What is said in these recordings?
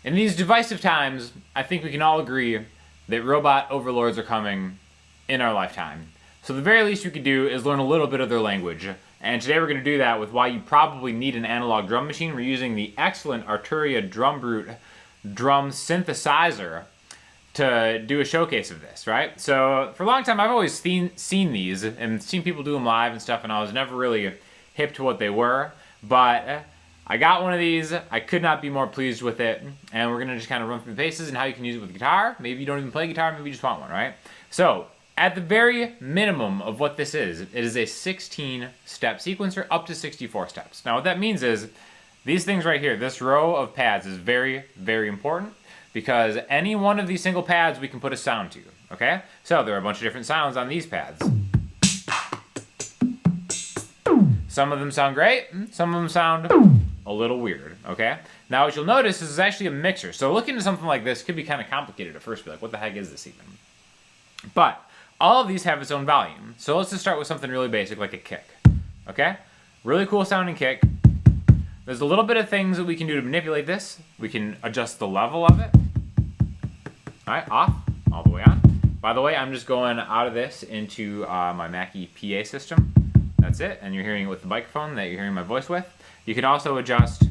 In these divisive times, I think we can all agree that robot overlords are coming in our lifetime. So the very least we could do is learn a little bit of their language. And today we're going to do that with why you probably need an analog drum machine. We're using the excellent Arturia DrumBrute drum synthesizer to do a showcase of this, right? So for a long time I've always seen these and seen people do them live and stuff, and I was never really hip to what they were. But I got one of these, I could not be more pleased with it, and we're gonna just kind of run through the bases and how you can use it with guitar. Maybe you don't even play guitar, maybe you just want one, right? So, at the very minimum of what this is, it is a 16-step sequencer, up to 64 steps. Now what that means is, these things right here, this row of pads is very, very important, because any one of these single pads we can put a sound to, okay? So there are a bunch of different sounds on these pads. Some of them sound great, some of them sound a little weird, okay? Now what you'll notice is it's actually a mixer. So looking at something like this could be kind of complicated at first, be like, what the heck is this even? But all of these have its own volume. So let's just start with something really basic like a kick, okay? Really cool sounding kick. There's a little bit of things that we can do to manipulate this. We can adjust the level of it. All right, off, all the way on. By the way, I'm just going out of this into my Mackie PA system. That's it, and you're hearing it with the microphone that you're hearing my voice with. You can also adjust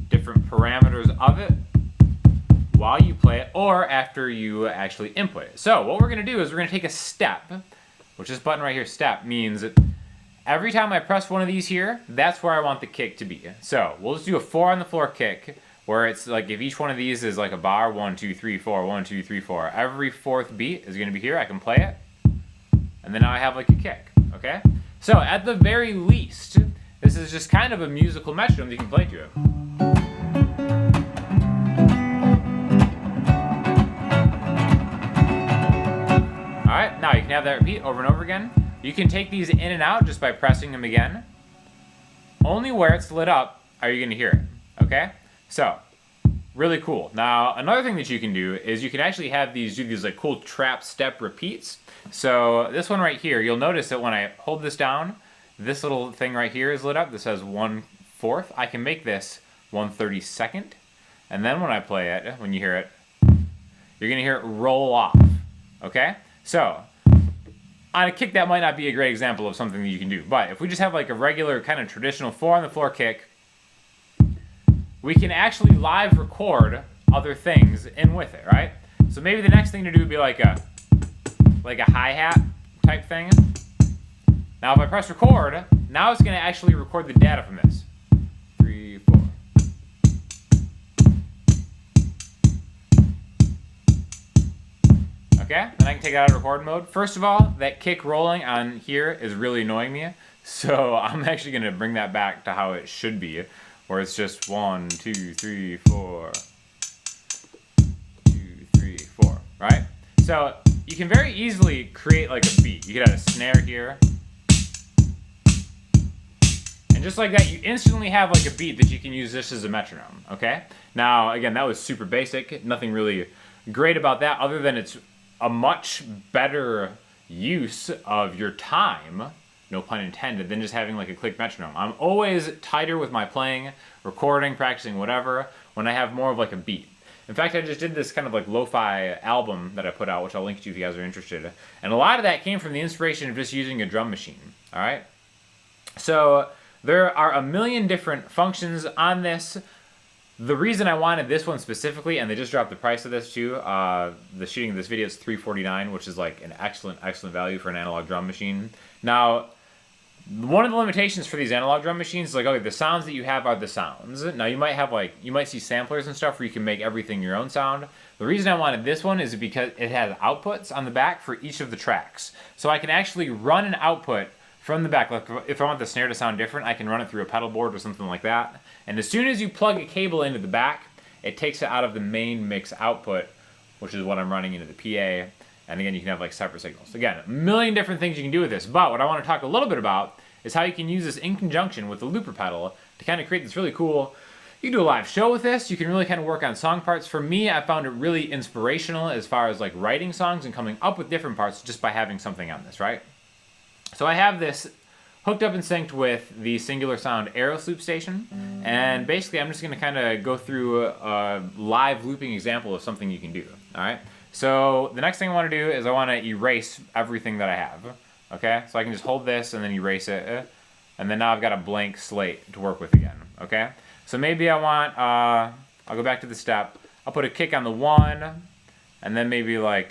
different parameters of it while you play it or after you actually input it. So what we're gonna do is we're gonna take a step, which this button right here, step, means that every time I press one of these here, that's where I want the kick to be. So we'll just do a 4 on the floor kick, where it's like if each one of these is like a bar, 1, 2, 3, 4, 1, 2, 3, 4. Every fourth beat is gonna be here, I can play it, and then now I have like a kick, okay? So at the very least, this is just kind of a musical metronome that you can play to it. Alright, now you can have that repeat over and over again. You can take these in and out just by pressing them again. Only where it's lit up are you going to hear it, okay? So, really cool. Now, another thing that you can do is you can actually have these do these like cool trap step repeats. So this one right here, you'll notice that when I hold this down, this little thing right here is lit up. This says 1/4. I can make this 1/32. And then when I play it, when you hear it, you're going to hear it roll off, okay? So, on a kick, that might not be a great example of something that you can do. But if we just have like a regular kind of traditional 4 on the floor kick, we can actually live record other things in with it, right? So maybe the next thing to do would be like a hi-hat type thing. Now if I press record, now it's going to actually record the data from this. 3, 4. Okay, then I can take it out of record mode. First of all, that kick rolling on here is really annoying me, so I'm actually going to bring that back to how it should be, where it's just 1, 2, 3, 4, 2, 3, 4, right? So you can very easily create like a beat. You could have a snare here, and just like that, you instantly have like a beat that you can use this as a metronome, okay? Now, again, that was super basic. Nothing really great about that other than it's a much better use of your time, no pun intended, than just having like a click metronome. I'm always tighter with my playing, recording, practicing, whatever, when I have more of like a beat. In fact, I just did this kind of like lo-fi album that I put out, which I'll link to if you guys are interested. And a lot of that came from the inspiration of just using a drum machine, all right? So there are a million different functions on this. The reason I wanted this one specifically, and they just dropped the price of this too, the shooting of this video is $349, which is like an excellent, excellent value for an analog drum machine. Now, one of the limitations for these analog drum machines is like, okay, the sounds that you have are the sounds. Now you might have like, you might see samplers and stuff where you can make everything your own sound. The reason I wanted this one is because it has outputs on the back for each of the tracks. So I can actually run an output from the back. Like if I want the snare to sound different, I can run it through a pedal board or something like that. And as soon as you plug a cable into the back, it takes it out of the main mix output, which is what I'm running into the PA. And again, you can have like separate signals. Again, a million different things you can do with this. But what I want to talk a little bit about is how you can use this in conjunction with the looper pedal to kind of create this really cool, you can do a live show with this. You can really kind of work on song parts. For me, I found it really inspirational as far as like writing songs and coming up with different parts just by having something on this, right? So I have this hooked up and synced with the Singular Sound Aerosloop station. And basically, I'm just going to kind of go through a live looping example of something you can do. All right. So the next thing I want to do is I want to erase everything that I have. Okay. So I can just hold this and then erase it. And then now I've got a blank slate to work with again. Okay. So maybe I want, I'll go back to the step. I'll put a kick on the 1, and then maybe like,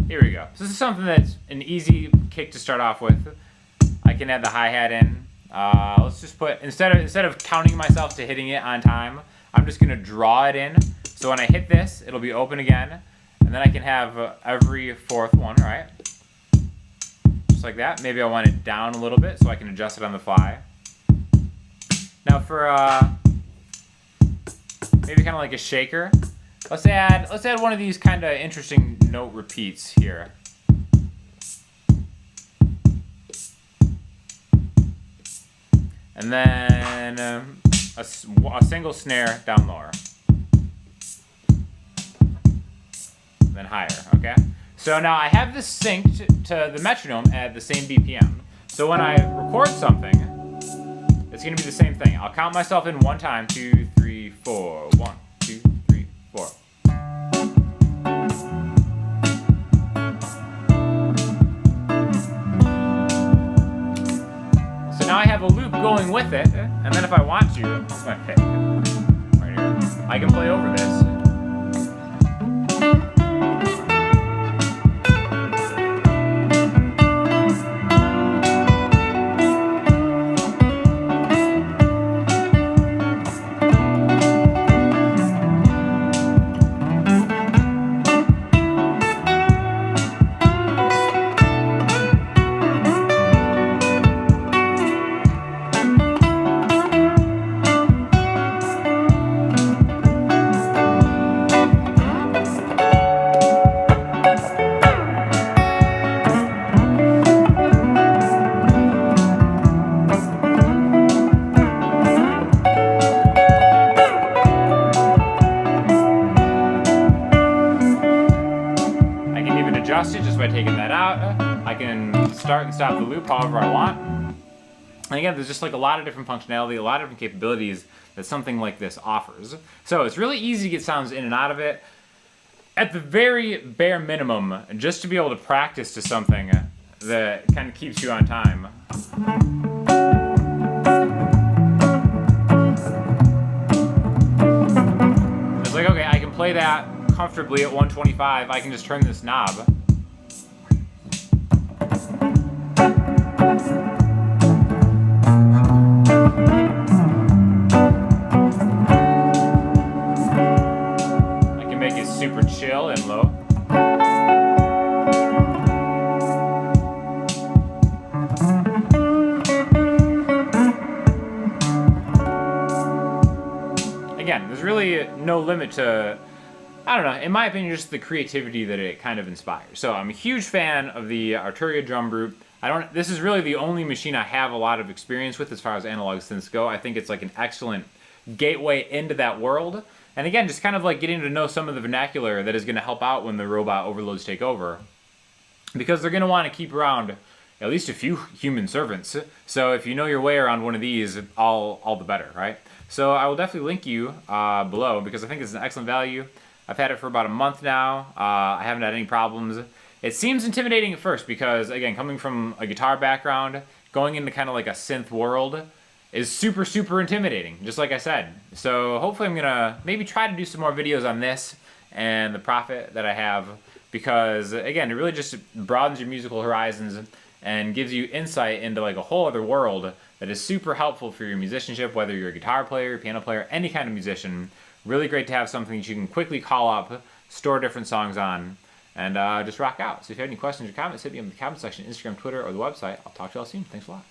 here we go. So this is something that's an easy kick to start off with. I can add the hi-hat in. Let's just put, instead of counting myself to hitting it on time, I'm just gonna draw it in. So when I hit this, it'll be open again, and then I can have every 4th one, right? Just like that. Maybe I want it down a little bit so I can adjust it on the fly. Now for maybe kind of like a shaker, let's add one of these kind of interesting note repeats here. And then a single snare down lower. Then higher, okay? So now I have this synced to the metronome at the same BPM. So when I record something, it's gonna be the same thing. I'll count myself in one time, 2, 3, 4, 1, 2, 3, 4. So now I have a loop going with it, and then if I want to, this is my pick, right here, I can play over this. Adjust it just by taking that out. I can start and stop the loop however I want. And again, there's just like a lot of different functionality, a lot of different capabilities that something like this offers. So it's really easy to get sounds in and out of it. At the very bare minimum, just to be able to practice to something that kind of keeps you on time. It's like, okay, I can play that comfortably at 125. I can just turn this knob. I can make it super chill and low. Again, there's really no limit to, I don't know, in my opinion, just the creativity that it kind of inspires. So I'm a huge fan of the Arturia DrumBrute. This is really the only machine I have a lot of experience with as far as analog synths go. I think it's like an excellent gateway into that world. And again, just kind of like getting to know some of the vernacular that is going to help out when the robot overloads take over. Because they're going to want to keep around at least a few human servants. So if you know your way around one of these, all the better, right? So I will definitely link you below because I think it's an excellent value. I've had it for about a month now. I haven't had any problems. It seems intimidating at first because, again, coming from a guitar background, going into kind of like a synth world is super, super intimidating, just like I said. So hopefully I'm gonna maybe try to do some more videos on this and the Prophet that I have because, again, it really just broadens your musical horizons and gives you insight into like a whole other world that is super helpful for your musicianship, whether you're a guitar player, piano player, any kind of musician. Really great to have something that you can quickly call up, store different songs on, and just rock out. So if you have any questions or comments, hit me in the comment section, Instagram, Twitter, or the website. I'll talk to you all soon. Thanks a lot.